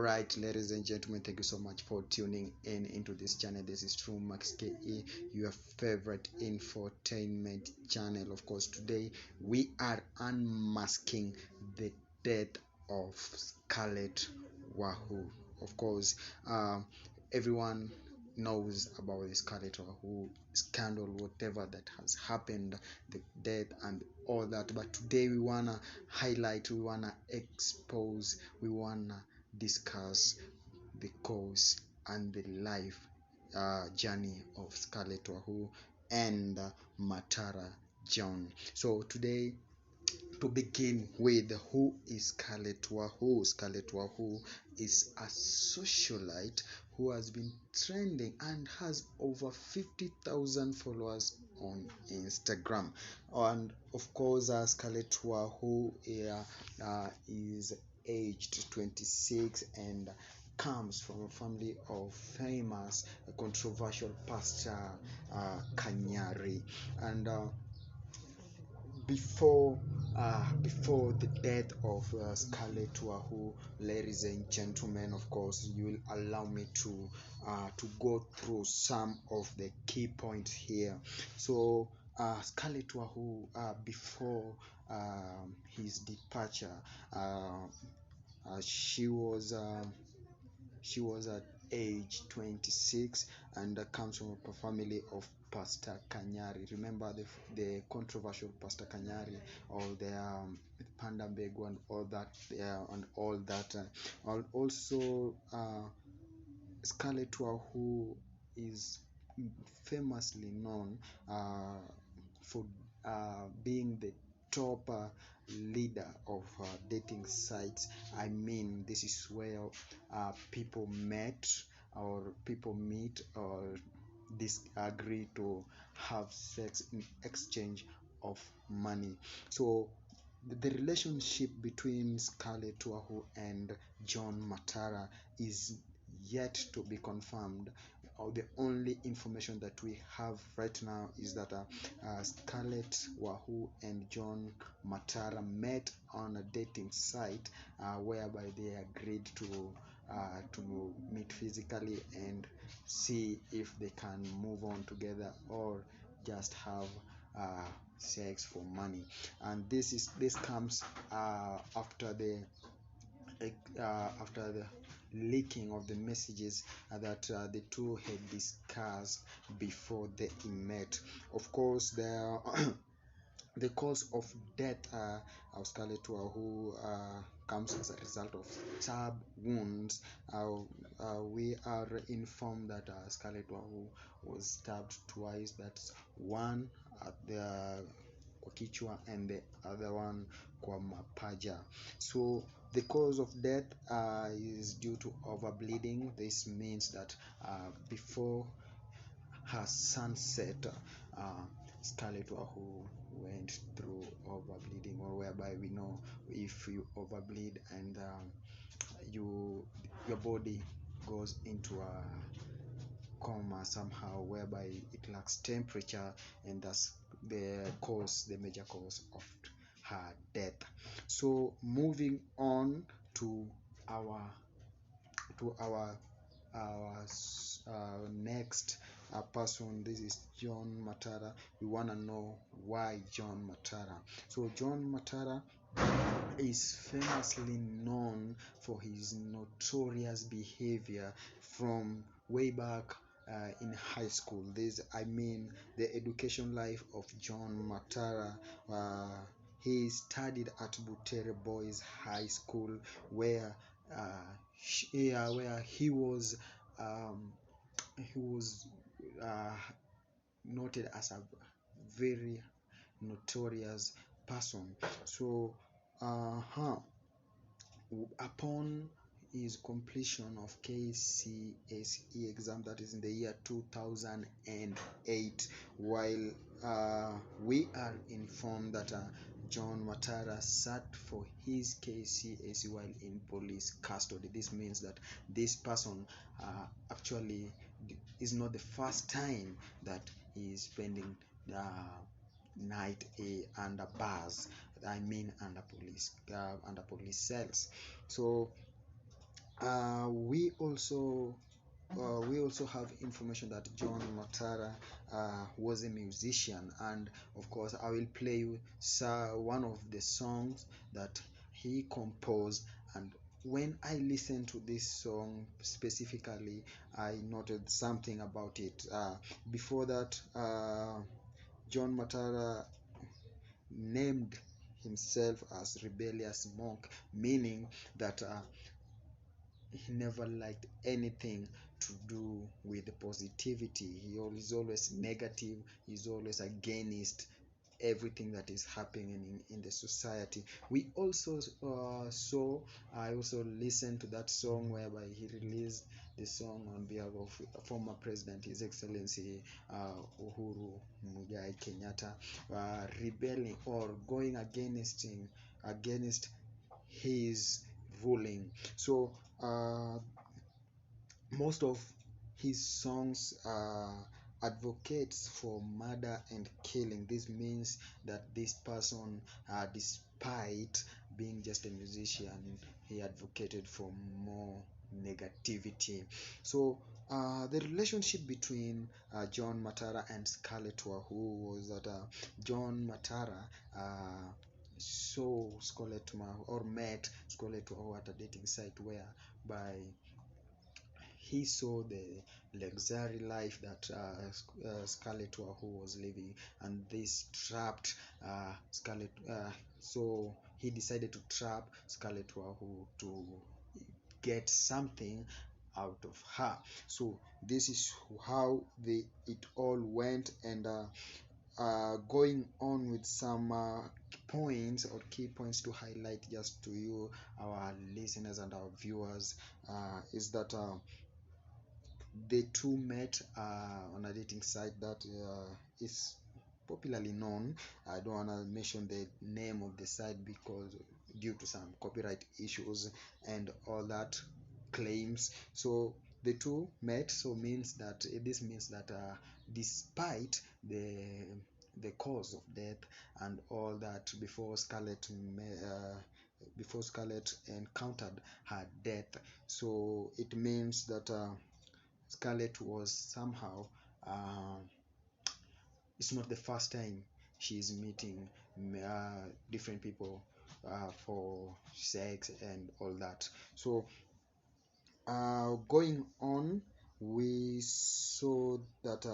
Alright, ladies and gentlemen, thank you so much for tuning in into this channel. This is True Max KE, your favorite infotainment channel. Of course, today we are unmasking the death of Scallet Wahu. Of course, everyone knows about the Scallet Wahu scandal, whatever that has happened, the death and all that. But today we wanna highlight, we wanna expose, we wanna discuss the cause and the life journey of Scallet Wahu and Matara John. So today, to begin with, who is Scallet Wahu? Scallet Wahu is a socialite who has been trending and has over 50,000 followers on Instagram. And of course, Scallet Wahu is aged 26 and comes from a family of famous controversial pastor Kanyari. And before the death of Scallet Wahu, ladies and gentlemen, of course, you will allow me to go through some of the key points here. So Scallet Wahu, before his departure, she was at age 26 and comes from a family of Pastor Kanyari. Remember the controversial Pastor Kanyari, or the Panda Begu and all that, and all that. Also, Scallet Wahu is famously known for being the top leader of dating sites. I mean, this is where people meet or disagree to have sex in exchange of money. So the relationship between Scallet Wahu and John Matara is yet to be confirmed. The only information that we have right now is that Scallet Wahu and John Matara met on a dating site whereby they agreed to meet physically and see if they can move on together or just have sex for money. And this comes after the leaking of the messages that the two had discussed before they met. Of course, the cause of death of Scallet Wahu comes as a result of stab wounds. We are informed that Scallet Wahu was stabbed twice. That's one at the kwa kichwa and the other one kwa mapaja. So the cause of death is due to overbleeding. This means that before her sunset, Scallet Wahu went through overbleeding, or whereby we know if you overbleed and your body goes into a coma somehow, whereby it lacks temperature, and that's the major cause of her death. So moving on to our next person. This is John Matara. We want to know why John Matara. So John Matara is famously known for his notorious behavior from way back in high school. The education life of John Matara. He studied at Butere Boys High School, where he was noted as a very notorious person. So upon his completion of KCSE exam, that is in the year 2008, while we are informed that John Matara sat for his KCSE while in police custody. This means that this person actually is not the first time that he is spending the night under bars. I mean under police cells. So We also have information that John Matara was a musician, and of course, I will play you one of the songs that he composed. And when I listened to this song specifically, I noted something about it. Before that, John Matara named himself as rebellious monk, meaning that he never liked anything to do with positivity. He's always negative. He's always against everything that is happening in the society. We also saw, I also listened to that song whereby he released the song on behalf of former president, His Excellency Uhuru Muigai Kenyatta, rebelling or going against his ruling. So most of his songs advocates for murder and killing. This means that this person, despite being just a musician, he advocated for more negativity. So the relationship between John Matara and Scallet Wahu was that John Matara saw Scarlett Wahu, or met Scarlett Wahu at a dating site, whereby he saw the luxury life that Scarlett Wahu was living, and this trapped Scarlett. So he decided to trap Scarlett Wahu to get something out of her. So this is how it all went, and going on with some points or key points to highlight just to you, our listeners and our viewers, is that the two met on a dating site that is popularly known. I don't want to mention the name of the site because due to some copyright issues and all that claims. So the two met. So this means that despite the cause of death and all that, before Scarlett encountered her death, so it means that Scarlett was somehow, uh, it's not the first time she's meeting different people for sex and all that. So going on, we saw that